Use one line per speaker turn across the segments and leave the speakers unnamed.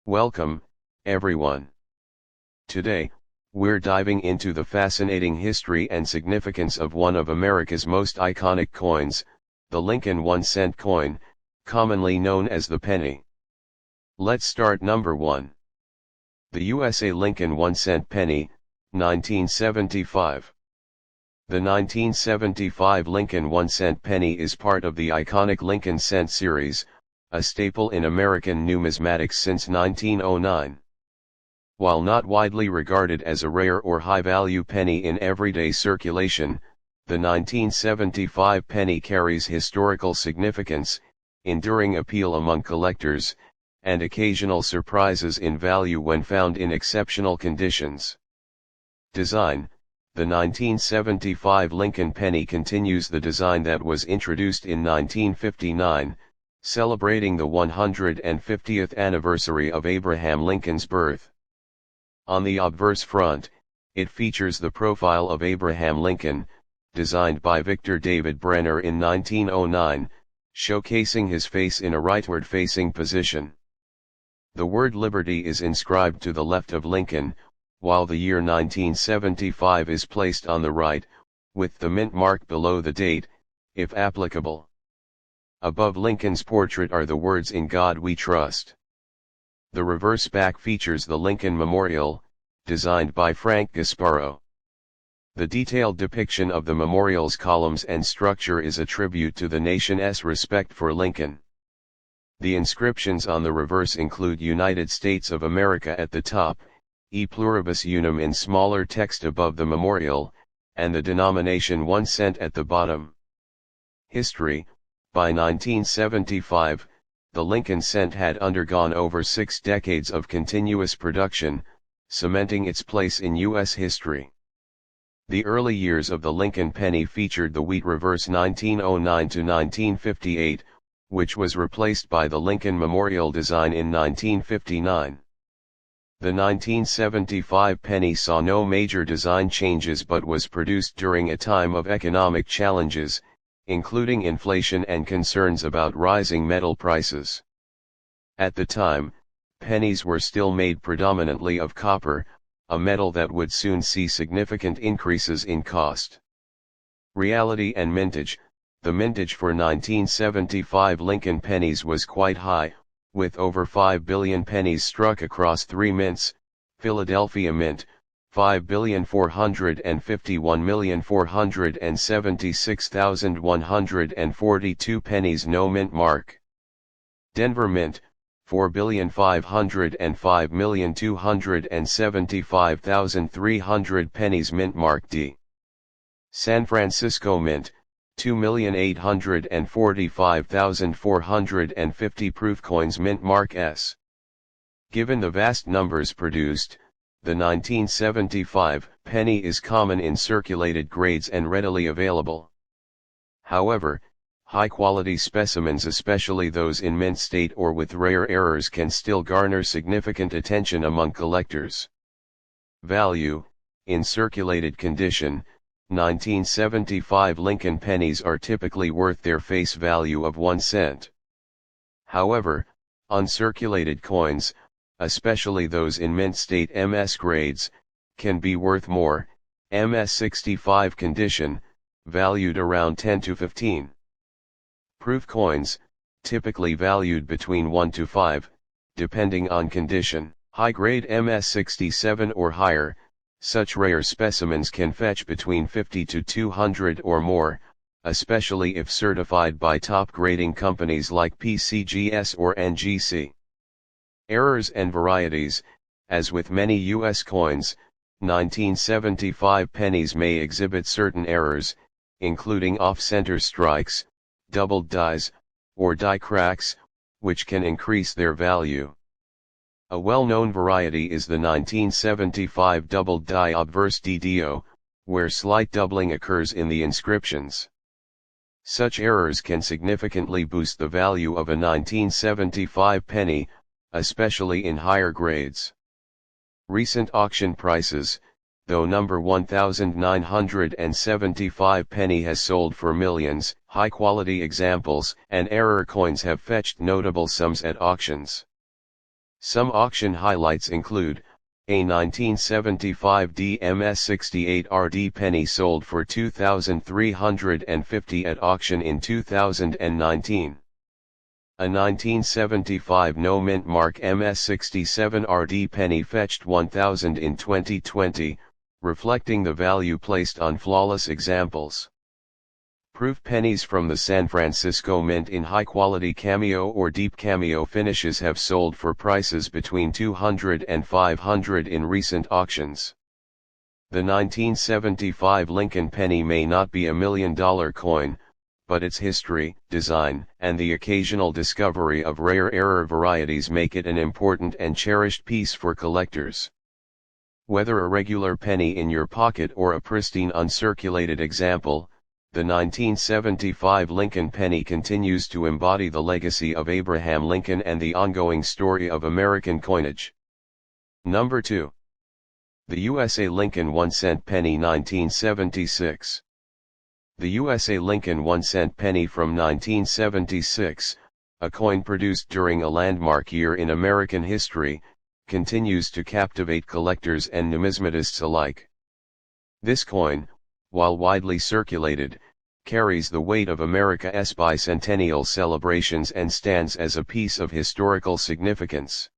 Welcome, everyone. Today, we're diving into the fascinating history and significance of one of America's most iconic coins, the Lincoln 1-cent coin, commonly known as the penny. Let's start number 1. The USA Lincoln 1-cent penny, 1975. The 1975 Lincoln 1-cent penny is part of the iconic Lincoln cent series, a staple in American numismatics since 1909. While not widely regarded as a rare or high-value penny in everyday circulation, the 1975 penny carries historical significance, enduring appeal among collectors, and occasional surprises in value when found in exceptional conditions. Design: the 1975 Lincoln penny continues the design that was introduced in 1959, celebrating the 150th anniversary of Abraham Lincoln's birth. On the obverse front, it features the profile of Abraham Lincoln, designed by Victor David Brenner in 1909, showcasing his face in a rightward-facing position. The word Liberty is inscribed to the left of Lincoln, while the year 1975 is placed on the right, with the mint mark below the date, if applicable. Above Lincoln's portrait are the words "In God We Trust." The reverse back features the Lincoln Memorial, designed by Frank Gasparo. The detailed depiction of the memorial's columns and structure is a tribute to the nation's respect for Lincoln. The inscriptions on the reverse include United States of America at the top, PLURIBUS UNUM in smaller text above the memorial, and the denomination 1 cent at the bottom. History: by 1975, the Lincoln cent had undergone over 6 decades of continuous production, cementing its place in U.S. history. The early years of the Lincoln penny featured the wheat reverse 1909 to 1958, which was replaced by the Lincoln Memorial design in 1959. The 1975 penny saw no major design changes but was produced during a time of economic challenges, including inflation and concerns about rising metal prices. At the time, pennies were still made predominantly of copper, a metal that would soon see significant increases in cost. Reality and mintage: the mintage for 1975 Lincoln pennies was quite high, with over 5 billion pennies struck across 3 mints. Philadelphia Mint, 5,451,476,142 pennies, no mint mark. Denver Mint, 4,505,275,300 pennies, mint mark D. San Francisco Mint, 2,845,450 proof coins, mint mark S. Given the vast numbers produced, the 1975 penny is common in circulated grades and readily available. However, high-quality specimens, especially those in mint state or with rare errors, can still garner significant attention among collectors. Value: in circulated condition, 1975 Lincoln pennies are typically worth their face value of 1 cent. However, uncirculated coins, especially those in mint state MS grades, can be worth more. MS 65 condition, valued around 10 to 15. Proof coins, typically valued between 1 to 5, depending on condition. High-grade MS 67 or higher, such rare specimens can fetch between 50 to 200 or more, especially if certified by top grading companies like PCGS or NGC. Errors and varieties: as with many U.S. coins, 1975 pennies may exhibit certain errors, including off-center strikes, doubled dies, or die cracks, which can increase their value. A well-known variety is the 1975 doubled die obverse DDO, where slight doubling occurs in the inscriptions. Such errors can significantly boost the value of a 1975 penny, especially in higher grades. Recent auction prices: though number 1975 penny has sold for millions, high-quality examples and error coins have fetched notable sums at auctions. Some auction highlights include, a 1975 DMS68 RD penny sold for $2,350 at auction in 2019. A 1975 no mint mark MS67 RD penny fetched $1,000 in 2020, reflecting the value placed on flawless examples. Proof pennies from the San Francisco Mint in high-quality cameo or deep cameo finishes have sold for prices between $200 and $500 in recent auctions. The 1975 Lincoln penny may not be a $1 million coin, but its history, design, and the occasional discovery of rare error varieties make it an important and cherished piece for collectors. Whether a regular penny in your pocket or a pristine uncirculated example, the 1975 Lincoln penny continues to embody the legacy of Abraham Lincoln and the ongoing story of American coinage. Number 2. The USA Lincoln 1-cent penny 1976. The USA Lincoln 1-cent penny from 1976, a coin produced during a landmark year in American history, continues to captivate collectors and numismatists alike. This coin, while widely circulated, carries the weight of America's bicentennial celebrations and stands as a piece of historical significance.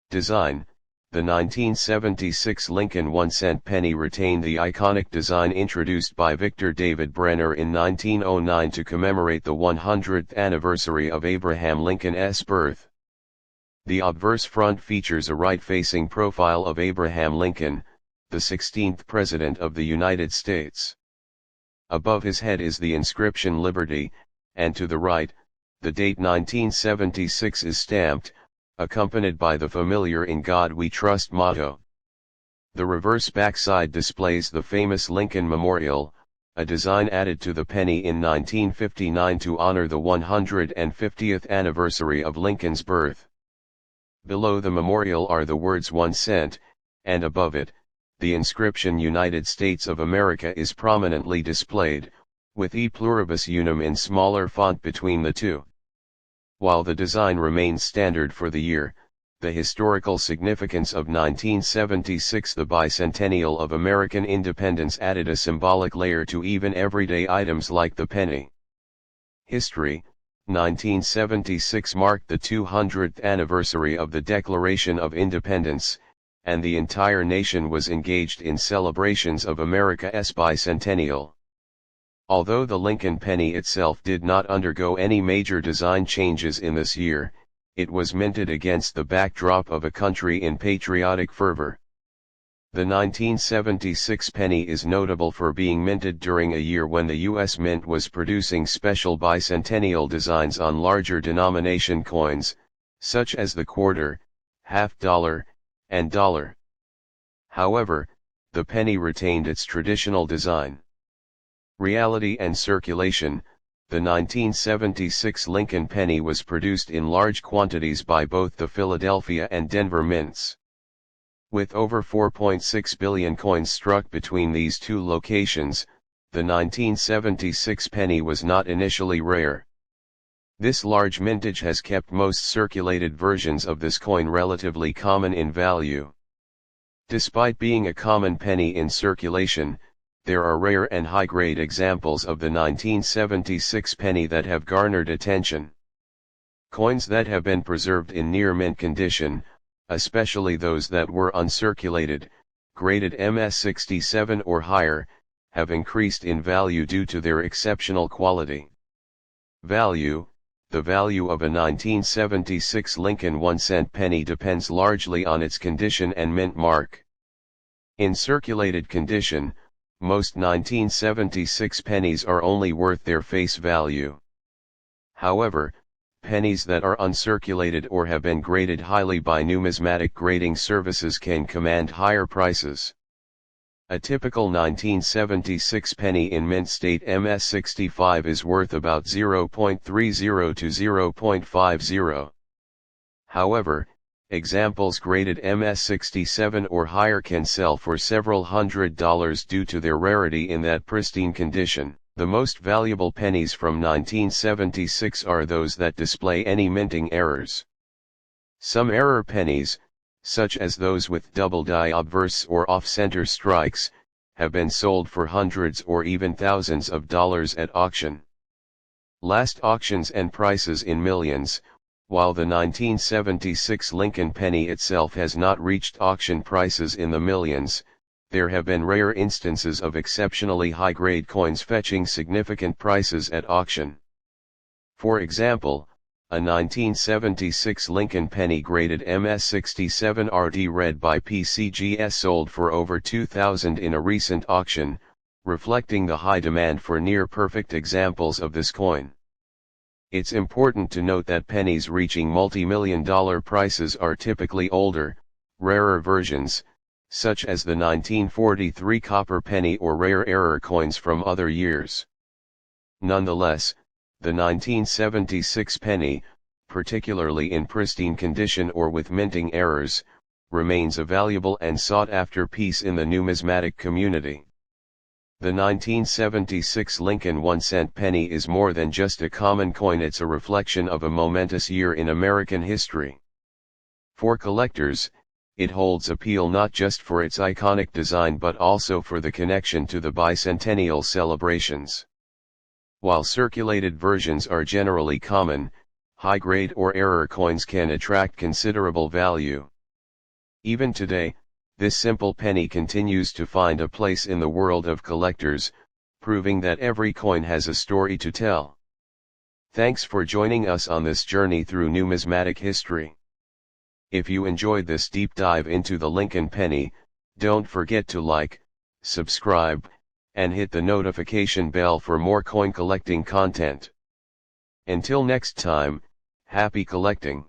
Design: the 1976 Lincoln 1-cent penny retained the iconic design introduced by Victor David Brenner in 1909 to commemorate the 100th anniversary of Abraham Lincoln's birth. The obverse front features a right-facing profile of Abraham Lincoln, the 16th President of the United States. Above his head is the inscription Liberty, and to the right, the date 1976 is stamped, accompanied by the familiar In God We Trust motto. The reverse backside displays the famous Lincoln Memorial, a design added to the penny in 1959 to honor the 150th anniversary of Lincoln's birth. Below the memorial are the words 1 cent, and above it, the inscription United States of America is prominently displayed, with E Pluribus Unum in smaller font between the two. While the design remains standard for the year, the historical significance of 1976, the bicentennial of American independence, added a symbolic layer to even everyday items like the penny. History: 1976 marked the 200th anniversary of the Declaration of Independence, and the entire nation was engaged in celebrations of America's bicentennial. Although the Lincoln penny itself did not undergo any major design changes in this year, it was minted against the backdrop of a country in patriotic fervor. The 1976 penny is notable for being minted during a year when the U.S. Mint was producing special bicentennial designs on larger denomination coins, such as the quarter, half dollar, and dollar. However, the penny retained its traditional design. Reality and circulation: the 1976 Lincoln penny was produced in large quantities by both the Philadelphia and Denver mints. With over 4.6 billion coins struck between these two locations, the 1976 penny was not initially rare. This large mintage has kept most circulated versions of this coin relatively common in value. Despite being a common penny in circulation, there are rare and high-grade examples of the 1976 penny that have garnered attention. Coins that have been preserved in near-mint condition, especially those that were uncirculated, graded MS67 or higher, have increased in value due to their exceptional quality. Value: the value of a 1976 Lincoln 1-cent penny depends largely on its condition and mint mark. In circulated condition, most 1976 pennies are only worth their face value. However, pennies that are uncirculated or have been graded highly by numismatic grading services can command higher prices. A typical 1976 penny in mint state MS65 is worth about 0.30 to 0.50. However, examples graded MS67 or higher can sell for several $100s due to their rarity in that pristine condition. The most valuable pennies from 1976 are those that display any minting errors. Some error pennies, such as those with double die obverse or off-center strikes, have been sold for hundreds or even thousands of dollars at auction. Last auctions and prices in millions. While the 1976 Lincoln penny itself has not reached auction prices in the millions, there have been rare instances of exceptionally high-grade coins fetching significant prices at auction. For example, a 1976 Lincoln penny graded MS67RD read by PCGS sold for over $2,000 in a recent auction, reflecting the high demand for near-perfect examples of this coin. It's important to note that pennies reaching multi-million-dollar prices are typically older, rarer versions, such as the 1943 copper penny or rare error coins from other years. Nonetheless, the 1976 penny, particularly in pristine condition or with minting errors, remains a valuable and sought-after piece in the numismatic community. The 1976 Lincoln 1-cent penny is more than just a common coin, it's a reflection of a momentous year in American history. For collectors, it holds appeal not just for its iconic design but also for the connection to the bicentennial celebrations. While circulated versions are generally common, high-grade or error coins can attract considerable value. Even today, this simple penny continues to find a place in the world of collectors, proving that every coin has a story to tell. Thanks for joining us on this journey through numismatic history. If you enjoyed this deep dive into the Lincoln penny, don't forget to like, subscribe, and hit the notification bell for more coin collecting content. Until next time, happy collecting!